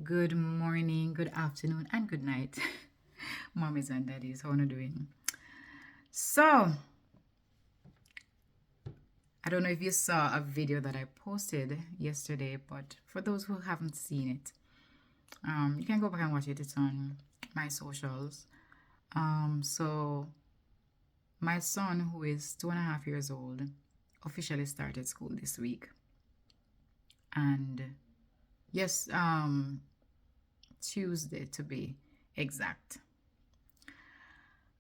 Good morning, good afternoon, and good night, mommies and daddies. How are you doing? So, I don't know if you saw a video that I posted yesterday, but for those who haven't seen it, you can go back and watch it. It's on my socials. So my son, who is 2.5 years old, officially started school this week, and yes, Tuesday to be exact.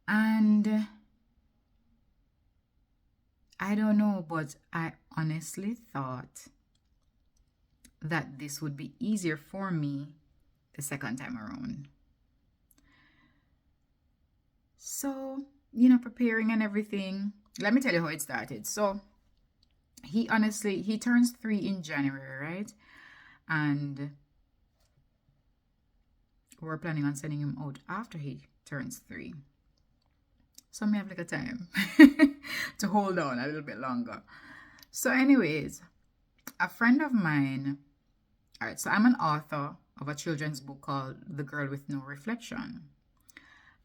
And I don't know, but I honestly thought that this would be easier for me the second time around. So, preparing and everything. Let me tell you how it started. So, he turns 3 in January, right? And we're planning on sending him out after he turns 3. So, I have like a time to hold on a little bit longer. So, anyways, a friend of mine, all right, so I'm an author of a children's book called The Girl with No Reflection.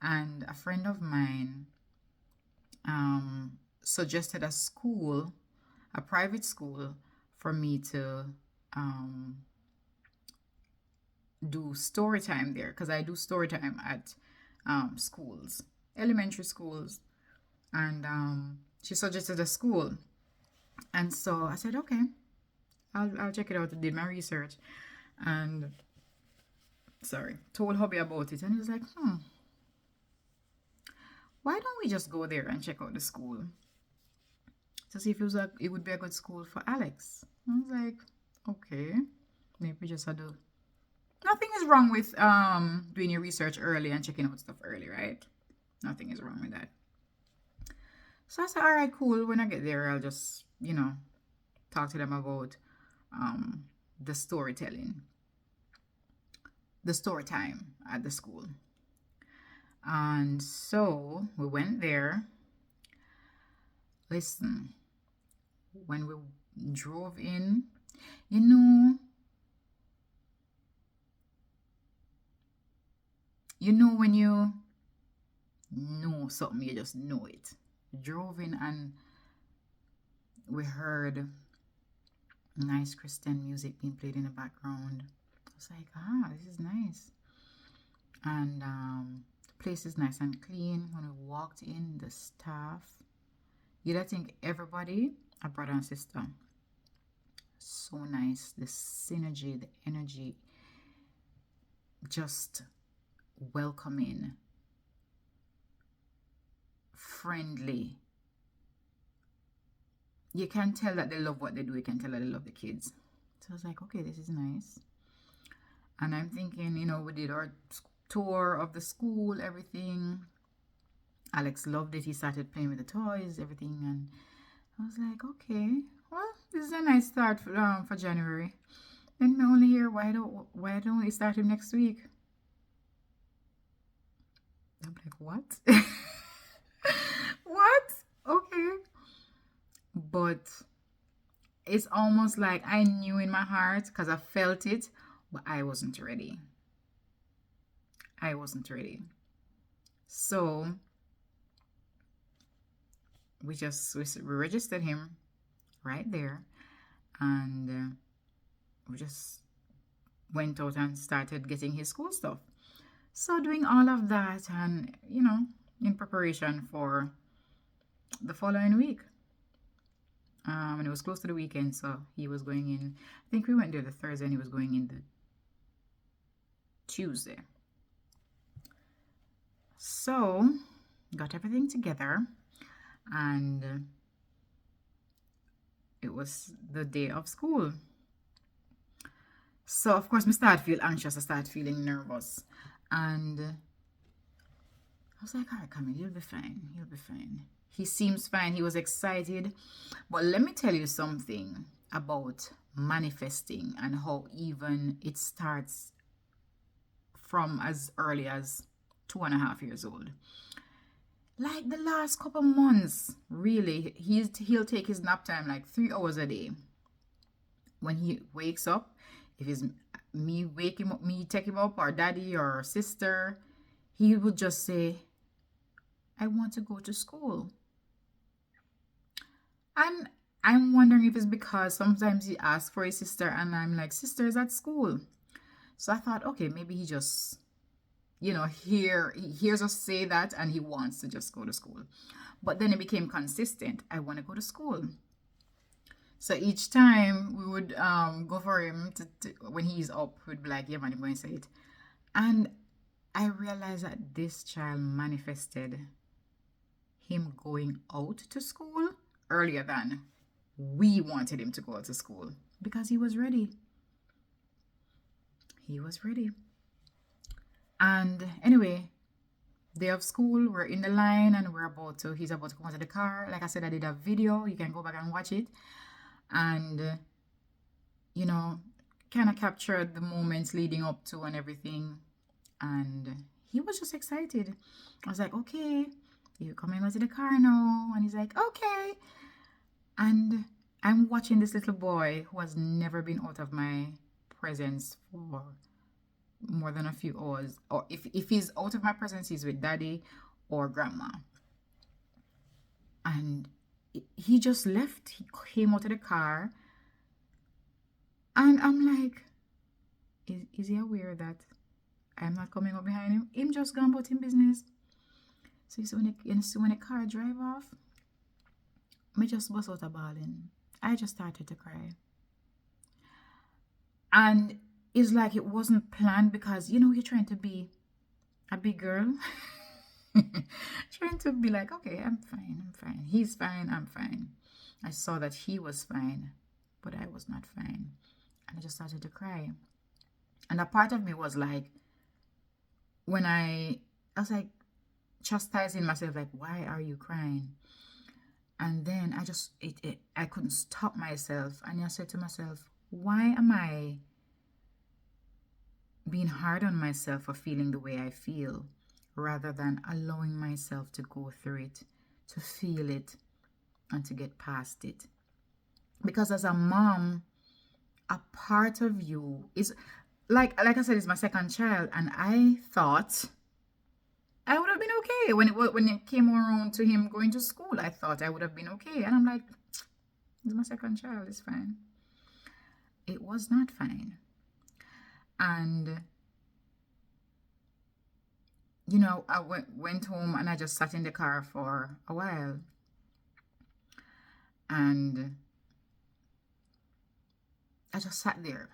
And a friend of mine suggested a private school, for me to do story time there because I do story time at schools, elementary schools. And she suggested a school. And so I said, okay, I'll check it out. I did my research and, told hubby about it. And he was like, why don't we just go there and check out the school to see if it would be a good school for Alex? I was like, okay, maybe just do. Nothing is wrong with doing your research early and checking out stuff early, right? Nothing is wrong with that. So I said, all right, cool. When I get there, I'll just talk to them about the storytelling, the story time at the school. And so we went there. Listen, when we drove in, you know, when you know something, you just know it. We drove in and we heard nice Christian music being played in the background. I was like, this is nice. And the place is nice and clean. When we walked in, the staff, you'd think everybody, a brother and sister. So nice. The synergy, the energy, just welcoming, friendly. You can tell that they love what they do. You can tell that they love the kids. So I was like, okay, this is nice. And I'm thinking, we did our tour of the school, everything. Alex loved it. He started playing with the toys, everything. And I was like, okay, well, this is a nice start for January. Then we only hear, why don't we start him next week? I'm like, what? What? Okay. But it's almost like I knew in my heart because I felt it, but I wasn't ready. I wasn't ready. So we registered him right there, and we just went out and started getting his school stuff. So doing all of that, and in preparation for the following week. And it was close to the weekend, so he was going in. I think we went there the Thursday, and he was going in the Tuesday. So got everything together, and it was the day of school. So of course, I start feel anxious. I start feeling nervous, and I was like, all right, Camille, you'll be fine. You'll be fine. He seems fine. He was excited. But let me tell you something about manifesting and how even it starts from as early as 2.5 years old. Like the last couple months, really, he'll take his nap time like 3 hours a day. When he wakes up, if he's me wake him up, me take him up, or daddy or sister, he would just say, I want to go to school. And I'm wondering if it's because sometimes he asks for his sister, and I'm like, sister's at school. So I thought, okay, maybe he just, he hears us say that and he wants to just go to school. But then it became consistent. I want to go to school. So each time we would go for him when he's up, we'd be like, yeah, man, I'm going to say it. And I realized that this child manifested him going out to school earlier than we wanted him to go to school because he was ready. He was ready. And anyway, day of school, we're in the line and he's about to come out of the car. Like I said, I did a video. You can go back and watch it. And, kind of captured the moments leading up to and everything. And he was just excited. I was like, okay, you're coming out of the car now. And he's like, okay. And I'm watching this little boy who has never been out of my presence for more than a few hours. Or if he's out of my presence, he's with daddy or grandma. And he just left. He came out of the car. And I'm like, is he aware that I'm not coming up behind him? Him just gone about him business. So when the car drive off, me just bust out a bawling. I just started to cry. And it's like it wasn't planned because, you're trying to be a big girl. Trying to be like, okay, I'm fine. He's fine, I'm fine. I saw that he was fine, but I was not fine. And I just started to cry. And a part of me was like, when I was like chastising myself, like, why are you crying? And then I couldn't stop myself. And I said to myself, why am I being hard on myself for feeling the way I feel, rather than allowing myself to go through it, to feel it, and to get past it? Because as a mom, a part of you is, like I said, it's my second child, and I thought I would have been okay when it came around to him going to school. I thought I would have been okay, and I'm like, it's my second child, it's fine. It was not fine. And I went home and I just sat in the car for a while, and I just sat there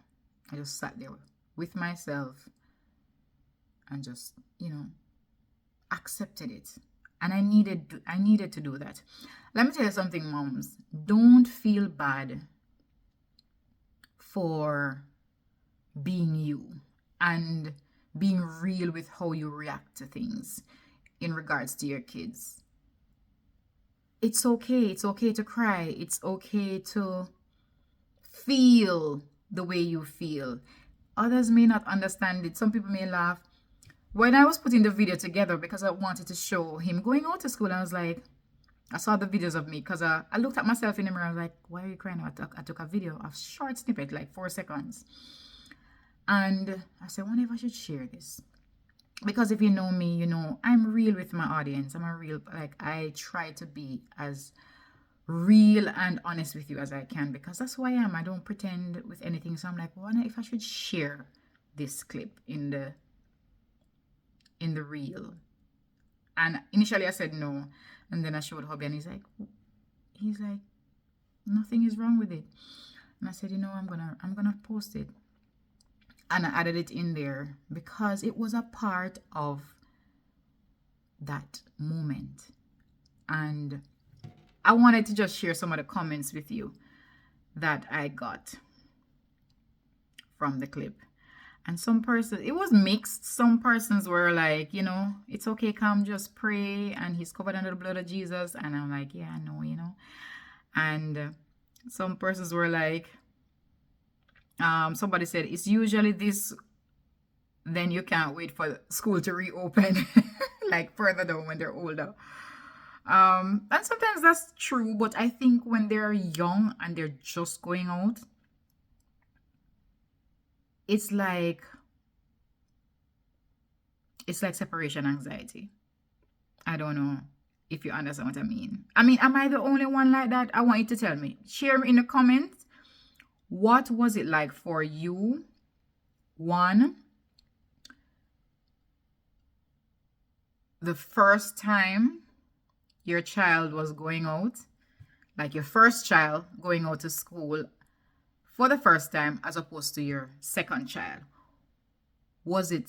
with myself and just accepted it. And I needed to do that. Let me tell you something, moms. Don't feel bad for being you and being real with how you react to things in regards to your kids. It's okay. It's okay to cry. It's okay to feel the way you feel. Others may not understand it. Some people may laugh. When I was putting the video together, because I wanted to show him going out to school, I was like, I saw the videos of me because I looked at myself in the mirror. I was like, why are you crying? I took a video, a short snippet, like 4 seconds. And I said, I wonder if I should share this. Because if you know me, I'm real with my audience. I try to be as real and honest with you as I can, because that's who I am. I don't pretend with anything. So I'm like, I wonder if I should share this clip in the reel. And initially I said no. And then I showed hubby and he's like, nothing is wrong with it. And I said, I'm gonna post it. And I added it in there because it was a part of that moment. And I wanted to just share some of the comments with you that I got from the clip. And it was mixed. Some persons were like, it's okay, come, just pray. And he's covered under the blood of Jesus. And I'm like, yeah, I know, And some persons were like, somebody said, it's usually this, then you can't wait for school to reopen, like further down when they're older. And sometimes that's true. But I think when they're young and they're just going out, it's like separation anxiety. I don't know if you understand what I mean. I mean, am I the only one like that? I want you to tell me. Share in the comments. What was it like for you? One, the first time your child was going out, like your first child going out to school for the first time as opposed to your second child. Was it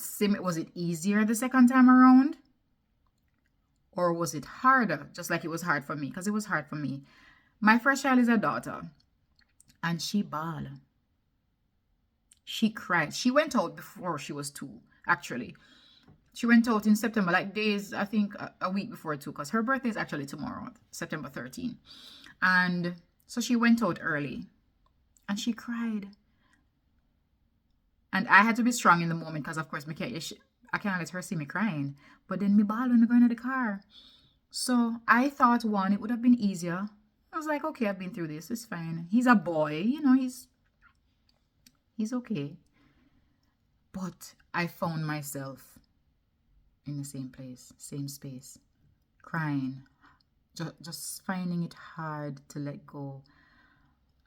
easier the second time around? Or was it harder, just like it was hard for me? Because it was hard for me. My first child is a daughter, and she bawled. She cried. She went out before she was 2, actually. She went out in September, like days, I think a week before 2, because her birthday is actually tomorrow, September 13. And so she went out early, and she cried. And I had to be strong in the moment, because of course I can't let her see me crying. But then me bawl when we go into the car. So I thought, one, it would have been easier. I was like, okay, I've been through this. It's fine. He's a boy, you know, he's okay. But I found myself in the same place, same space, crying, just finding it hard to let go.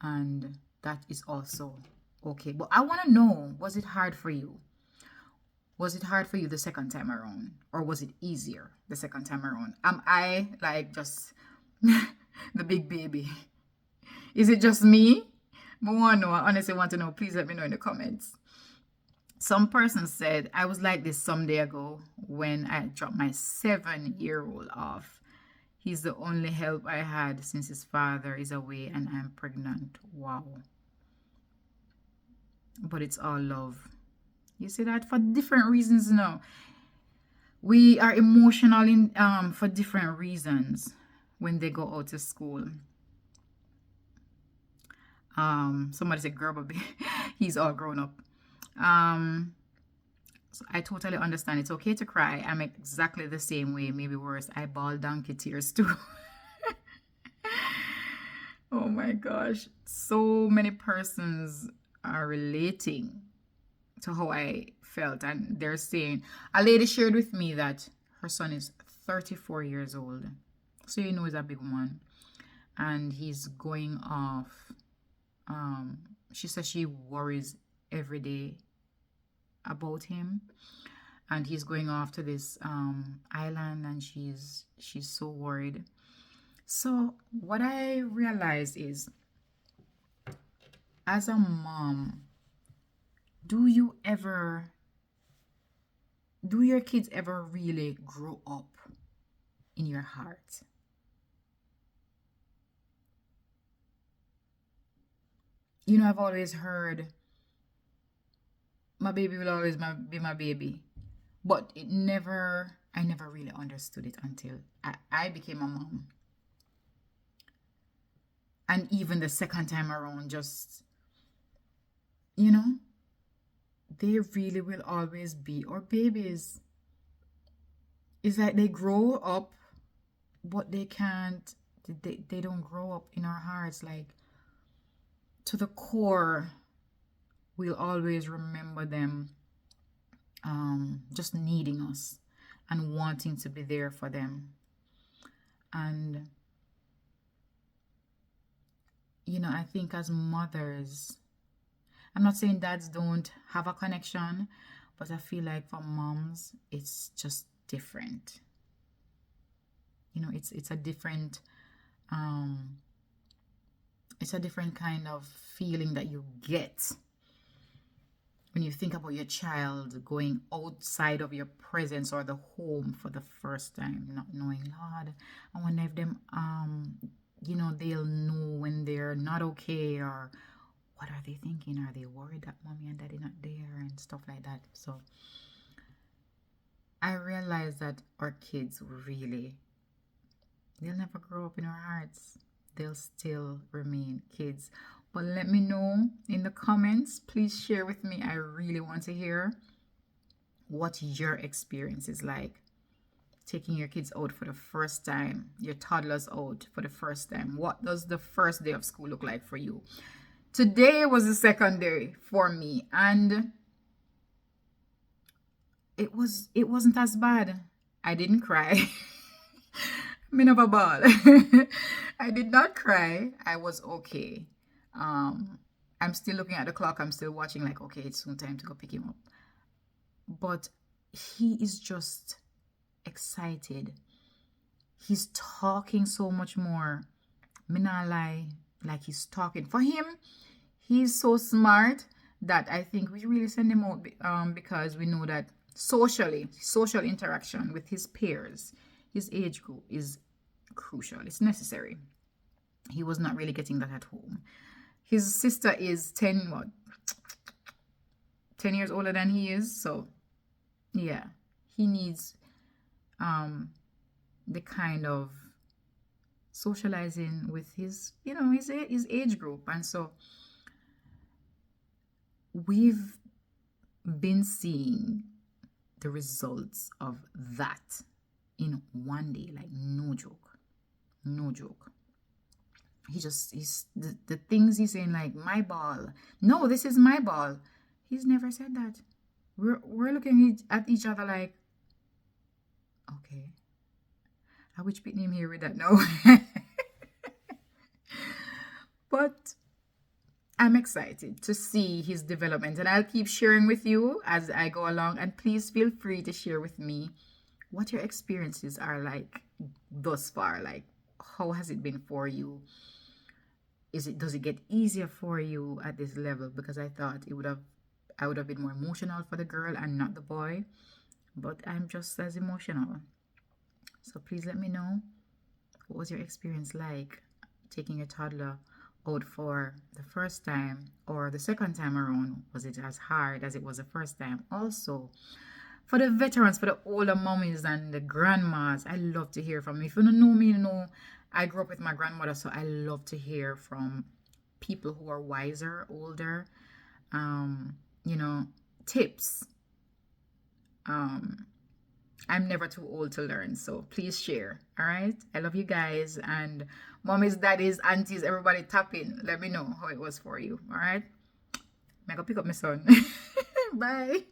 And that is also okay. But I want to know, was it hard for you? Was it hard for you the second time around? Or was it easier the second time around? Am I like just the big baby? Is it just me? I honestly want to know. Please let me know in the comments. Some person said, I was like this some day ago when I dropped my 7-year-old off. He's the only help I had since his father is away and I'm pregnant. Wow. But it's all love. You see that? For different reasons now. We are emotional for different reasons when they go out to school. Somebody said, girl, but he's all grown up. So I totally understand. It's okay to cry. I'm exactly the same way, maybe worse. I bawl donkey tears too. Oh my gosh. So many persons are relating to how I felt, and they're saying, a lady shared with me that her son is 34 years old, so you know he's a big one, and he's going off. She says she worries every day about him, and he's going off to this island, and she's so worried. So what I realized is, as a mom, do your kids ever really grow up in your heart? You know, I've always heard my baby will always be my baby, but I never really understood it until I became a mom. And even the second time around, just, you know, they really will always be our babies. It's like they grow up, but they don't grow up in our hearts. Like, to the core, we'll always remember them just needing us and wanting to be there for them. And, you know, I think as mothers, I'm not saying dads don't have a connection, but I feel like for moms, it's just different. You know, it's a different kind of feeling that you get when you think about your child going outside of your presence or the home for the first time, not knowing, Lord, I wonder if them you know, they'll know when they're not okay, or what are they thinking? Are they worried that mommy and daddy not there and stuff like that? So I realized that our kids really, they'll never grow up in our hearts. They'll still remain kids. But let me know in the comments. Please share with me. I really want to hear what your experience is like. Taking your kids out for the first time, your toddlers out for the first time. What does the first day of school look like for you? Today was the second day for me, and it wasn't as bad. I didn't cry. Me never ball. I did not cry. I was okay. I'm still looking at the clock. I'm still watching, like, okay, it's soon time to go pick him up. But he is just excited. He's talking so much more. Me not lie, like he's talking. For him, he's so smart that I think we really send him out because we know that social interaction with his peers, his age group is crucial. It's necessary. He was not really getting that at home. His sister is 10 years older than he is. So yeah, he needs the kind of socializing with his age group. And so we've been seeing the results of that in one day, like no joke. He's the things he's saying, like, my ball, no, this is my ball. He's never said that. We're looking at each other like, okay, I wish put him here with that now. But I'm excited to see his development, and I'll keep sharing with you as I go along. And please feel free to share with me what your experiences are like thus far. Like, how has it been for you? Does it get easier for you at this level? Because I thought I would have been more emotional for the girl and not the boy, but I'm just as emotional. So please let me know, what was your experience like taking a toddler out for the first time, or the second time around? Was it as hard as it was the first time? Also, for the veterans, for the older mommies and the grandmas, I love to hear from you. If you don't know me, you know I grew up with my grandmother, so I love to hear from people who are wiser, older, tips. I'm never too old to learn, so please share. All right, I love you guys, and mommies, daddies, aunties, everybody, tap in, let me know how it was for you. All right, I'm gonna pick up my son. Bye.